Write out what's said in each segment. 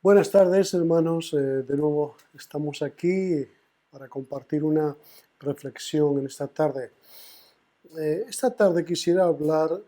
Buenas tardes, hermanos. De nuevo estamos aquí para compartir una reflexión en esta tarde. Esta tarde quisiera hablar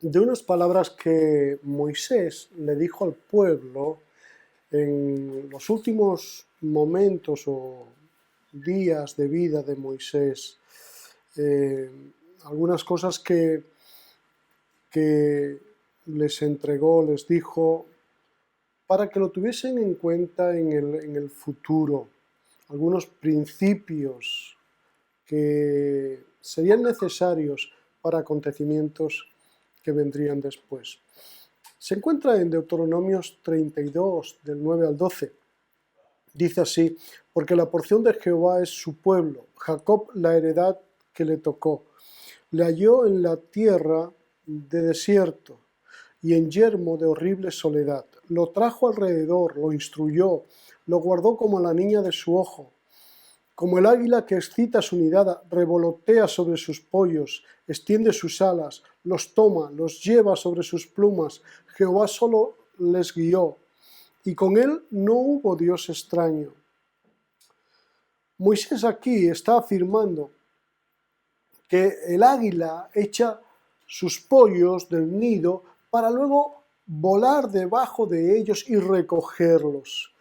de unas palabras que Moisés le dijo al pueblo en los últimos momentos o días de vida de Moisés. Algunas cosas que les entregó, les dijo, para que lo tuviesen en cuenta en el futuro, algunos principios que serían necesarios para acontecimientos que vendrían después. Se encuentra en Deuteronomios 32, del 9 al 12. Dice así: porque la porción de Jehová es su pueblo, Jacob la heredad que le tocó. Le halló en la tierra de desierto y en yermo de horrible soledad. Lo trajo alrededor, lo instruyó, lo guardó como la niña de su ojo. Como el águila que excita su nidada, revolotea sobre sus pollos, extiende sus alas, los toma, los lleva sobre sus plumas. Jehová solo les guió, y con él no hubo Dios extraño. Moisés aquí está afirmando que el águila echa sus pollos del nido para luego volar debajo de ellos y recogerlos,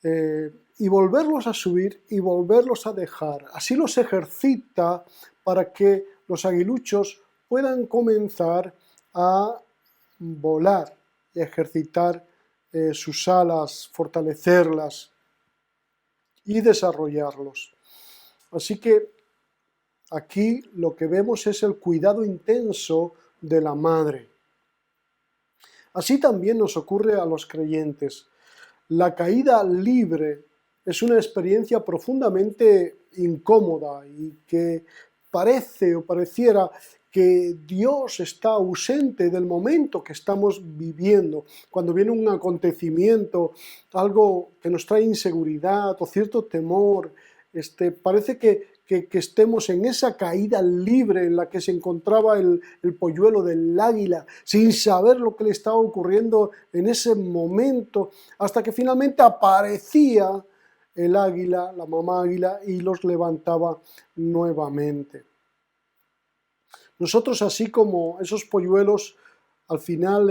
y volverlos a subir y volverlos a dejar. Así los ejercita para que los aguiluchos puedan comenzar a volar y ejercitar sus alas, fortalecerlas y desarrollarlos. Así que aquí lo que vemos es el cuidado intenso de la madre. Así también nos ocurre a los creyentes. La caída libre es una experiencia profundamente incómoda y que parece o pareciera que Dios está ausente del momento que estamos viviendo. Cuando viene un acontecimiento, algo que nos trae inseguridad o cierto temor, parece que estemos en esa caída libre en la que se encontraba el polluelo del águila, sin saber lo que le estaba ocurriendo en ese momento, hasta que finalmente aparecía el águila, la mamá águila, y los levantaba nuevamente. Nosotros, así como esos polluelos, al final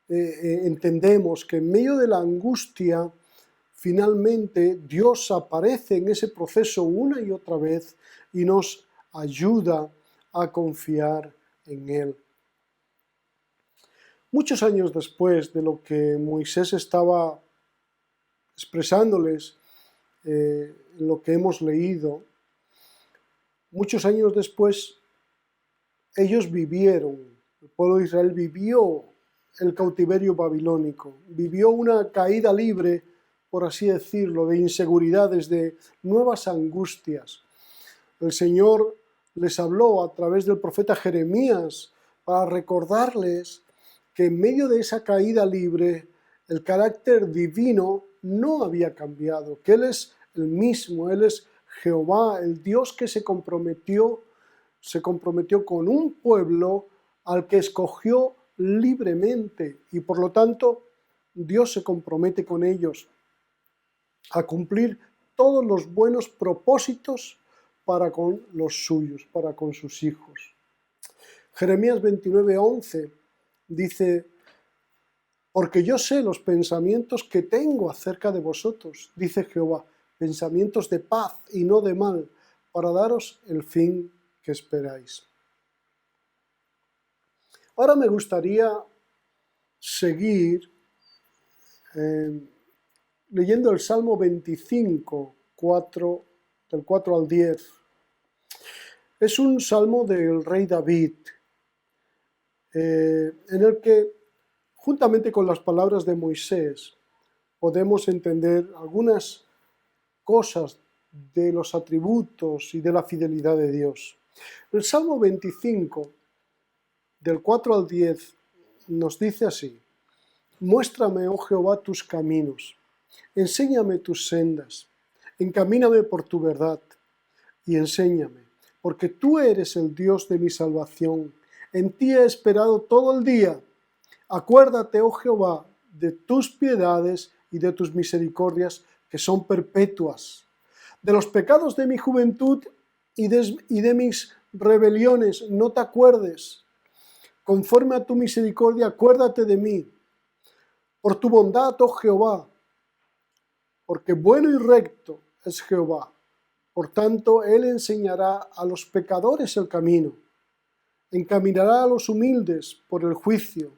entendemos que en medio de la angustia, finalmente Dios aparece en ese proceso una y otra vez y nos ayuda a confiar en Él. Muchos años después de lo que Moisés estaba expresándoles, lo que hemos leído, muchos años después ellos vivieron, el pueblo de Israel vivió el cautiverio babilónico, vivió una caída libre, por así decirlo, de inseguridades, de nuevas angustias. El Señor les habló a través del profeta Jeremías para recordarles que en medio de esa caída libre el carácter divino no había cambiado, que Él es el mismo, Él es Jehová, el Dios que se comprometió con un pueblo al que escogió libremente, y por lo tanto Dios se compromete con ellos a cumplir todos los buenos propósitos para con los suyos, para con sus hijos. Jeremías 29:11 dice: porque yo sé los pensamientos que tengo acerca de vosotros, dice Jehová, pensamientos de paz y no de mal, para daros el fin que esperáis. Ahora me gustaría seguir leyendo el Salmo 25, del 4 al 10. Es un salmo del rey David, en el que, juntamente con las palabras de Moisés, podemos entender algunas cosas de los atributos y de la fidelidad de Dios. El Salmo 25, del 4 al 10, nos dice así: muéstrame, oh Jehová, tus caminos, enséñame tus sendas, encamíname por tu verdad y enséñame, porque tú eres el Dios de mi salvación, en ti he esperado todo el día. Acuérdate, oh Jehová, de tus piedades y de tus misericordias que son perpetuas. De los pecados de mi juventud y de mis rebeliones no te acuerdes. Conforme a tu misericordia, acuérdate de mí. Por tu bondad, oh Jehová, porque bueno y recto es Jehová. Por tanto, Él enseñará a los pecadores el camino, encaminará a los humildes por el juicio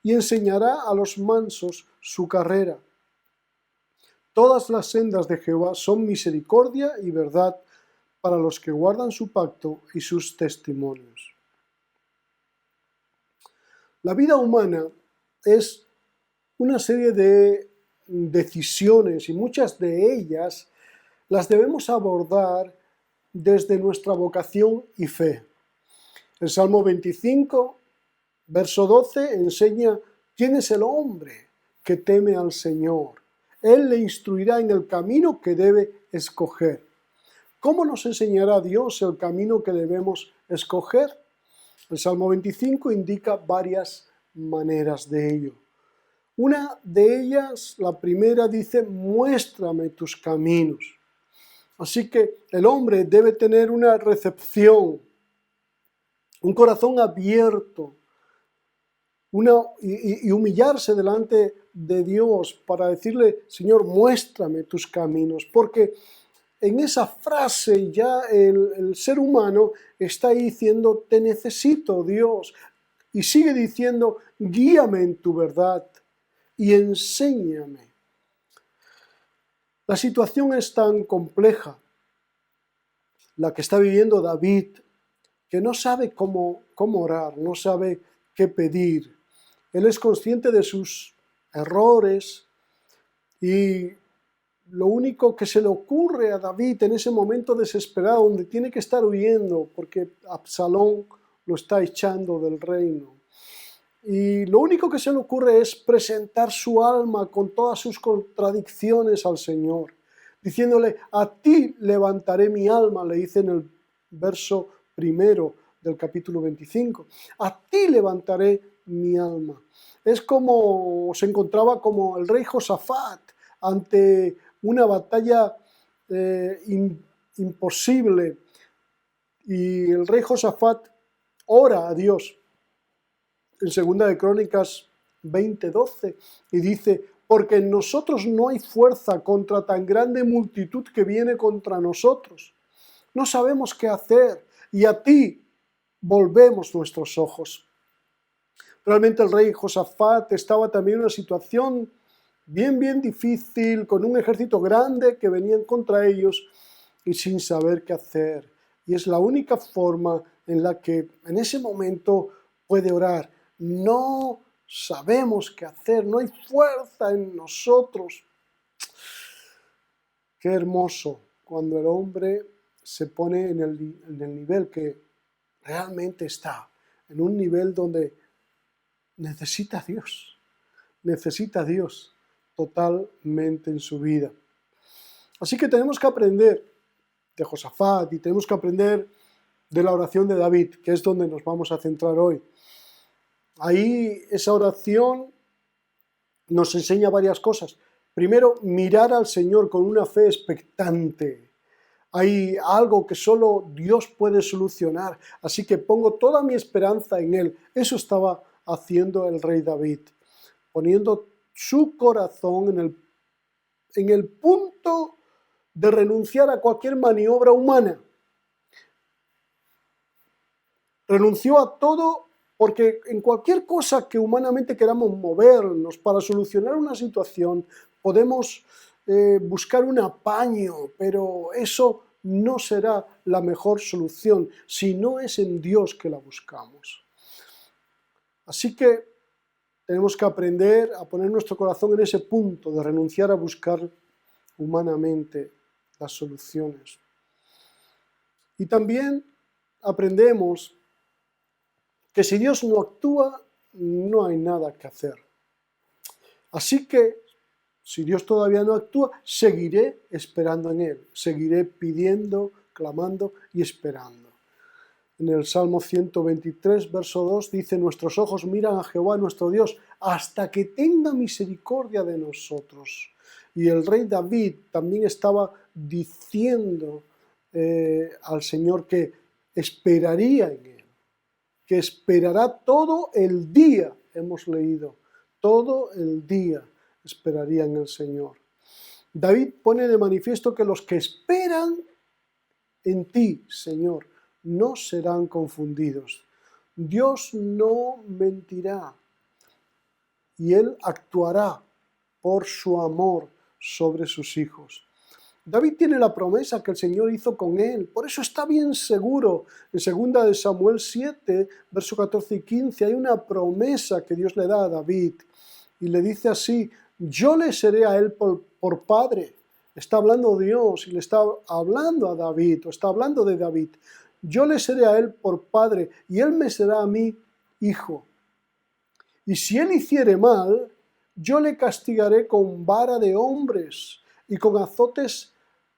y enseñará a los mansos su carrera. Todas las sendas de Jehová son misericordia y verdad para los que guardan su pacto y sus testimonios. La vida humana es una serie de decisiones y muchas de ellas las debemos abordar desde nuestra vocación y fe. El Salmo 25, verso 12, enseña quién es el hombre que teme al Señor. Él le instruirá en el camino que debe escoger. ¿Cómo nos enseñará Dios el camino que debemos escoger? El Salmo 25 indica varias maneras de ello. Una de ellas, la primera, dice: muéstrame tus caminos. Así que el hombre debe tener una recepción, un corazón abierto, y humillarse delante de Dios para decirle: Señor, muéstrame tus caminos, porque en esa frase ya el ser humano está diciendo: te necesito, Dios, y sigue diciendo: guíame en tu verdad y enséñame. La situación es tan compleja, la que está viviendo David, que no sabe cómo orar, no sabe qué pedir. Él es consciente de sus errores y lo único que se le ocurre a David en ese momento desesperado, donde tiene que estar huyendo porque Absalón lo está echando del reino, y lo único que se le ocurre es presentar su alma con todas sus contradicciones al Señor, diciéndole: a ti levantaré mi alma, le dice en el verso primero del capítulo 25, a ti levantaré mi alma. Es como se encontraba como el rey Josafat ante una batalla imposible, y el rey Josafat ora a Dios en 2 de Crónicas 20:12 y dice: porque en nosotros no hay fuerza contra tan grande multitud que viene contra nosotros. No sabemos qué hacer y a ti volvemos nuestros ojos. Realmente el rey Josafat estaba también en una situación bien difícil, con un ejército grande que venían contra ellos y sin saber qué hacer. Y es la única forma en la que en ese momento puede orar. No sabemos qué hacer, no hay fuerza en nosotros. Qué hermoso cuando el hombre se pone en el nivel que realmente está, en un nivel donde necesita a Dios totalmente en su vida. Así que tenemos que aprender de Josafat y tenemos que aprender de la oración de David, que es donde nos vamos a centrar hoy. Ahí esa oración nos enseña varias cosas. Primero, mirar al Señor con una fe expectante. Hay algo que solo Dios puede solucionar, así que pongo toda mi esperanza en Él. Eso estaba haciendo el rey David, poniendo su corazón en el punto de renunciar a cualquier maniobra humana. Renunció a todo, porque en cualquier cosa que humanamente queramos movernos para solucionar una situación, podemos buscar un apaño, pero eso no será la mejor solución si no es en Dios que la buscamos. Así que tenemos que aprender a poner nuestro corazón en ese punto de renunciar a buscar humanamente las soluciones. Y también aprendemos que si Dios no actúa, no hay nada que hacer. Así que, si Dios todavía no actúa, seguiré esperando en Él, seguiré pidiendo, clamando y esperando. En el Salmo 123, verso 2, dice: nuestros ojos miran a Jehová nuestro Dios, hasta que tenga misericordia de nosotros. Y el rey David también estaba diciendo al Señor que esperaría en Él, que esperará todo el día, hemos leído, todo el día esperaría en el Señor. David pone de manifiesto que los que esperan en ti, Señor, no serán confundidos. Dios no mentirá y Él actuará por su amor sobre sus hijos. David tiene la promesa que el Señor hizo con él, por eso está bien seguro. En 2 de Samuel 7, versos 14 y 15, hay una promesa que Dios le da a David y le dice así: yo le seré a él por padre. Está hablando Dios y le está hablando a David, o está hablando de David. Yo le seré a él por padre y él me será a mí hijo. Y si él hiciere mal, yo le castigaré con vara de hombres y con azotes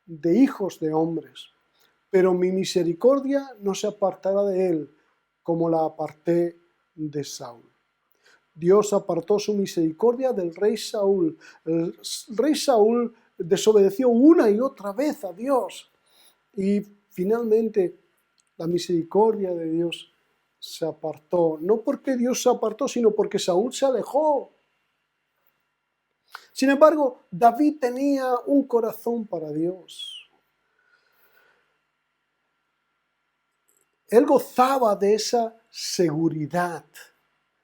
de hijos de hombres. Pero mi misericordia no se apartará de él, como la aparté de Saúl. Dios apartó su misericordia del rey Saúl. El rey Saúl desobedeció una y otra vez a Dios. Y finalmente la misericordia de Dios se apartó. No porque Dios se apartó, sino porque Saúl se alejó. Sin embargo, David tenía un corazón para Dios. Él gozaba de esa seguridad,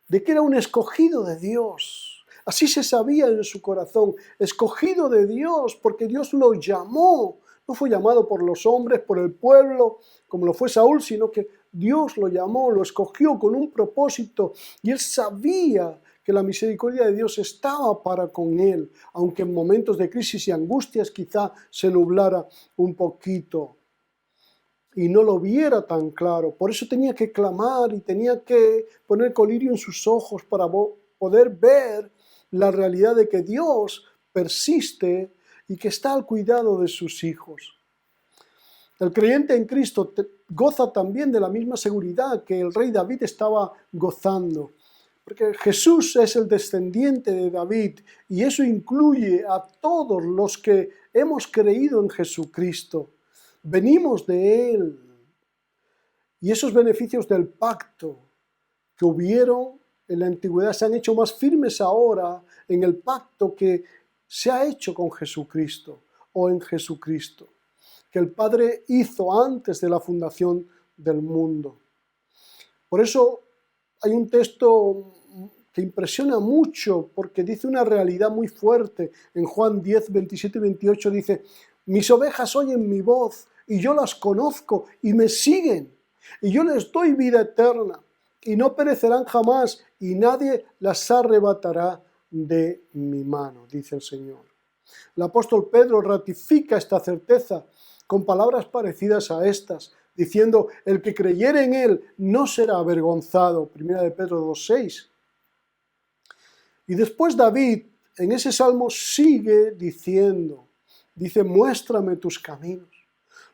de que era un escogido de Dios. Así se sabía en su corazón, escogido de Dios, porque Dios lo llamó. No fue llamado por los hombres, por el pueblo, como lo fue Saúl, sino que Dios lo llamó, lo escogió con un propósito, y él sabía que la misericordia de Dios estaba para con él, aunque en momentos de crisis y angustias quizá se nublara un poquito y no lo viera tan claro. Por eso tenía que clamar y tenía que poner colirio en sus ojos para poder ver la realidad de que Dios persiste y que está al cuidado de sus hijos. El creyente en Cristo goza también de la misma seguridad que el rey David estaba gozando, porque Jesús es el descendiente de David y eso incluye a todos los que hemos creído en Jesucristo. Venimos de Él y esos beneficios del pacto que hubieron en la antigüedad se han hecho más firmes ahora en el pacto que se ha hecho con Jesucristo o en Jesucristo, que el Padre hizo antes de la fundación del mundo. Por eso hay un texto que impresiona mucho porque dice una realidad muy fuerte. En Juan 10, 27 y 28 dice: mis ovejas oyen mi voz y yo las conozco y me siguen y yo les doy vida eterna y no perecerán jamás y nadie las arrebatará de mi mano, dice el Señor. El apóstol Pedro ratifica esta certeza con palabras parecidas a estas, diciendo: el que creyere en él no será avergonzado, 1 de Pedro 2:6. Y después David en ese salmo sigue diciendo, dice: muéstrame tus caminos.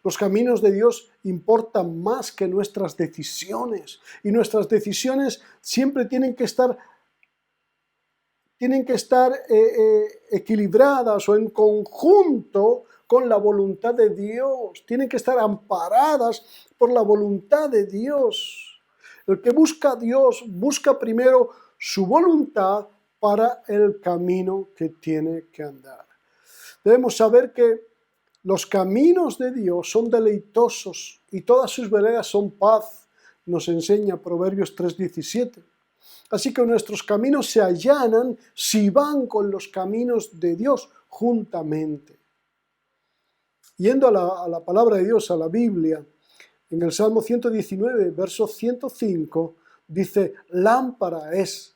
Los caminos de Dios importan más que nuestras decisiones y nuestras decisiones siempre tienen que estar equilibradas o en conjunto con la voluntad de Dios, tienen que estar amparadas por la voluntad de Dios. El que busca a Dios busca primero su voluntad para el camino que tiene que andar. Debemos saber que los caminos de Dios son deleitosos y todas sus veredas son paz, nos enseña Proverbios 3:17. Así que nuestros caminos se allanan si van con los caminos de Dios juntamente. Yendo a la palabra de Dios, a la Biblia, en el Salmo 119, verso 105, dice: lámpara es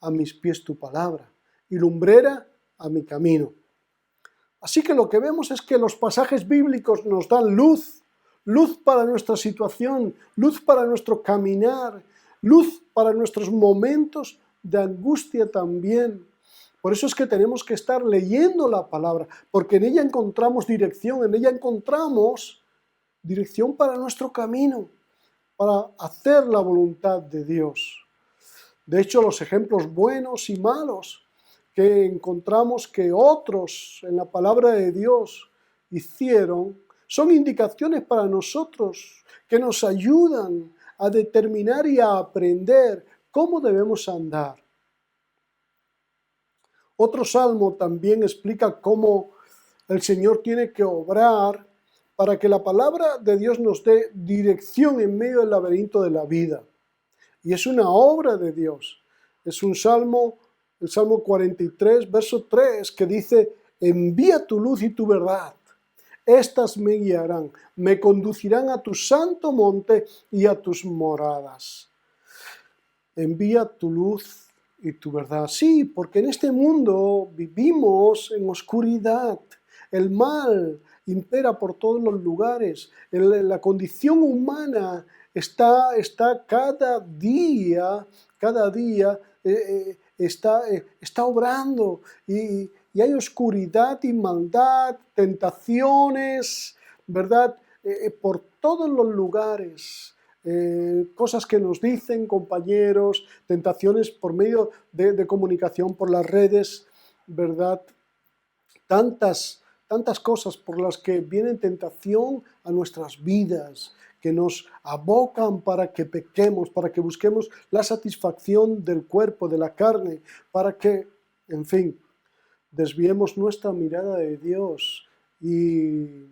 a mis pies tu palabra y lumbrera a mi camino. Así que lo que vemos es que los pasajes bíblicos nos dan luz, luz para nuestra situación, luz para nuestro caminar, luz para nuestros momentos de angustia también. Por eso es que tenemos que estar leyendo la palabra, porque en ella encontramos dirección, en ella encontramos dirección para nuestro camino, para hacer la voluntad de Dios. De hecho, los ejemplos buenos y malos que encontramos que otros en la palabra de Dios hicieron son indicaciones para nosotros que nos ayudan a determinar y a aprender cómo debemos andar. Otro salmo también explica cómo el Señor tiene que obrar para que la palabra de Dios nos dé dirección en medio del laberinto de la vida. Y es una obra de Dios. Es un salmo, el Salmo 43, verso 3, que dice: envía tu luz y tu verdad. Estas me guiarán, me conducirán a tu santo monte y a tus moradas. Envía tu luz y tu verdad. Sí, porque en este mundo vivimos en oscuridad. El mal impera por todos los lugares. La condición humana está cada día está obrando y hay oscuridad y maldad, tentaciones, ¿verdad? Por todos los lugares. Cosas que nos dicen compañeros, tentaciones por medio de comunicación, por las redes, ¿verdad? Tantas cosas por las que viene tentación a nuestras vidas, que nos abocan para que pequemos, para que busquemos la satisfacción del cuerpo, de la carne, para que, en fin, desviemos nuestra mirada de Dios y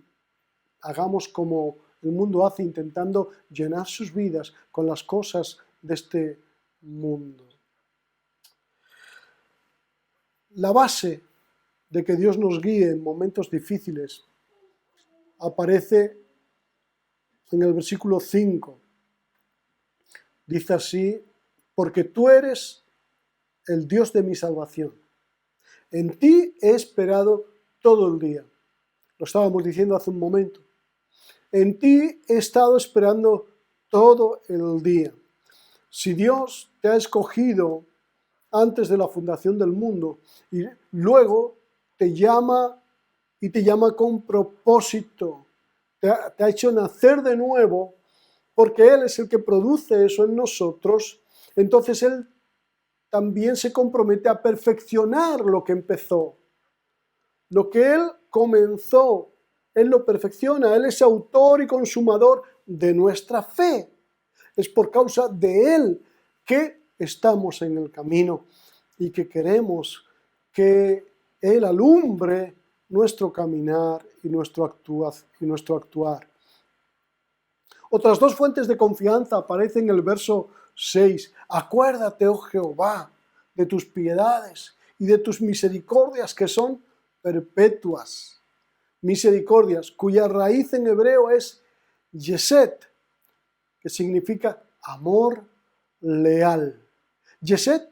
hagamos como el mundo hace, intentando llenar sus vidas con las cosas de este mundo. La base de que Dios nos guíe en momentos difíciles aparece en el versículo 5. Dice así: porque tú eres el Dios de mi salvación. En ti he esperado todo el día. Lo estábamos diciendo hace un momento. En ti he estado esperando todo el día. Si Dios te ha escogido antes de la fundación del mundo y luego te llama y te llama con propósito, te ha hecho nacer de nuevo, porque Él es el que produce eso en nosotros, entonces Él también se compromete a perfeccionar lo que empezó. Lo que Él comenzó, Él lo perfecciona. Él es autor y consumador de nuestra fe. Es por causa de Él que estamos en el camino y que queremos que Él alumbre nuestro caminar y nuestro actuar. Otras dos fuentes de confianza aparecen en el verso 6. Acuérdate, oh Jehová, de tus piedades y de tus misericordias que son perpetuas. Misericordias, cuya raíz en hebreo es Yeset, que significa amor leal. Yeset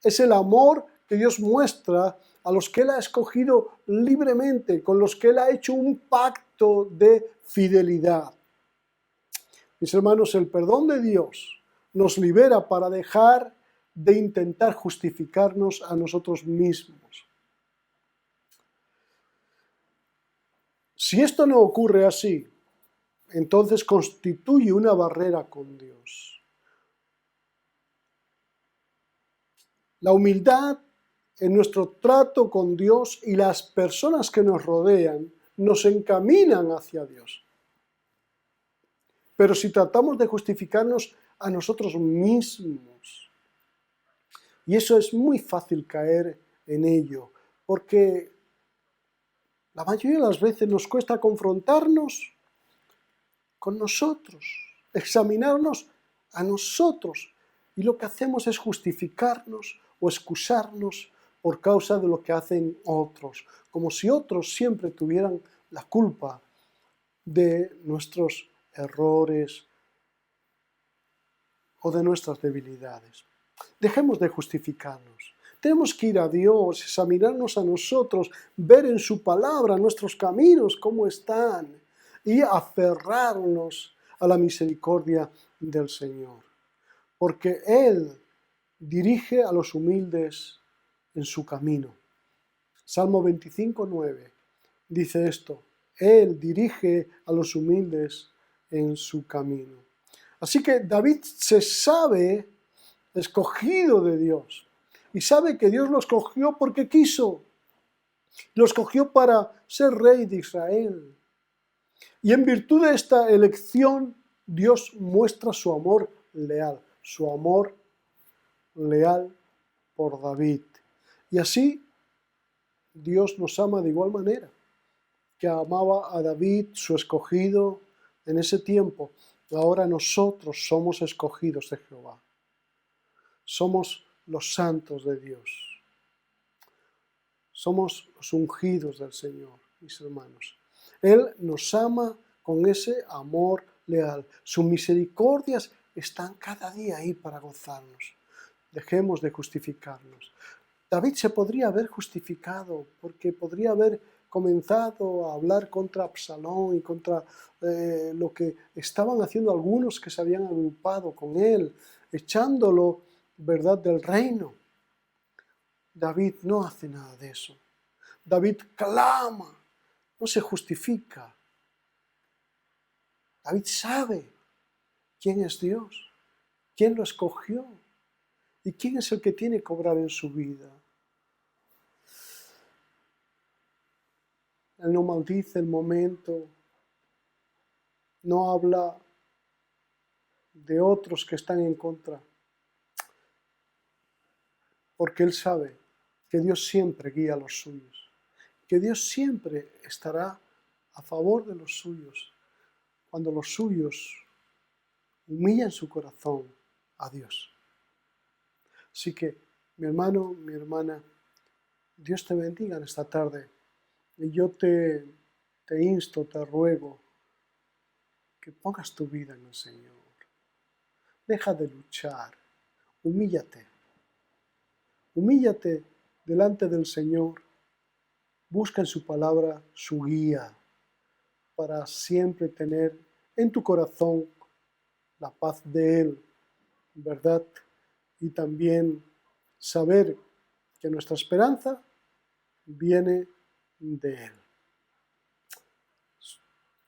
es el amor que Dios muestra a los que Él ha escogido libremente, con los que Él ha hecho un pacto de fidelidad. Mis hermanos, el perdón de Dios nos libera para dejar de intentar justificarnos a nosotros mismos. Si esto no ocurre así, entonces constituye una barrera con Dios. La humildad en nuestro trato con Dios y las personas que nos rodean nos encaminan hacia Dios. Pero si tratamos de justificarnos a nosotros mismos, y eso es muy fácil caer en ello, porque la mayoría de las veces nos cuesta confrontarnos con nosotros, examinarnos a nosotros, y lo que hacemos es justificarnos o excusarnos por causa de lo que hacen otros, como si otros siempre tuvieran la culpa de nuestros errores o de nuestras debilidades. Dejemos de justificarnos. Tenemos que ir a Dios, examinarnos a nosotros, ver en su palabra nuestros caminos, cómo están, y aferrarnos a la misericordia del Señor. Porque Él dirige a los humildes en su camino. Salmo 25, 9 dice esto: Él dirige a los humildes en su camino. Así que David se sabe escogido de Dios. Y sabe que Dios lo escogió porque quiso. Lo escogió para ser rey de Israel. Y en virtud de esta elección, Dios muestra su amor leal por David. Y así Dios nos ama de igual manera que amaba a David, su escogido, en ese tiempo. Ahora nosotros somos escogidos de Jehová. Somos los santos de Dios. Somos los ungidos del Señor, mis hermanos. Él nos ama con ese amor leal. Sus misericordias están cada día ahí para gozarnos. Dejemos de justificarnos. David se podría haber justificado porque podría haber comenzado a hablar contra Absalón y contra lo que estaban haciendo algunos que se habían agrupado con él, echándolo, ¿verdad?, del reino. David no hace nada de eso. David clama, no se justifica. David sabe quién es Dios, quién lo escogió y quién es el que tiene que obrar en su vida. Él no maldice el momento, no habla de otros que están en contra, porque él sabe que Dios siempre guía a los suyos, que Dios siempre estará a favor de los suyos, cuando los suyos humillan su corazón a Dios. Así que, mi hermano, mi hermana, Dios te bendiga en esta tarde. Y yo te insto, te ruego, que pongas tu vida en el Señor. Deja de luchar, humíllate. Humíllate delante del Señor. Busca en su palabra su guía para siempre tener en tu corazón la paz de Él, ¿verdad? Y también saber que nuestra esperanza viene de Él.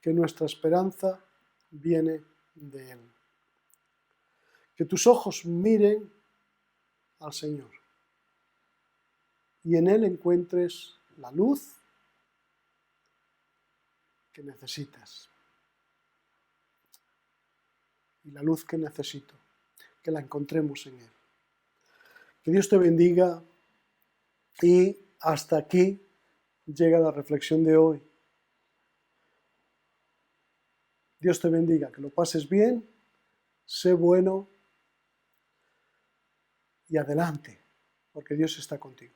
Que nuestra esperanza viene de Él. Que tus ojos miren al Señor y en Él encuentres la luz que necesitas. Y la luz que necesito, que la encontremos en Él. Que Dios te bendiga y hasta aquí llega la reflexión de hoy. Dios te bendiga, que lo pases bien, sé bueno y adelante, porque Dios está contigo.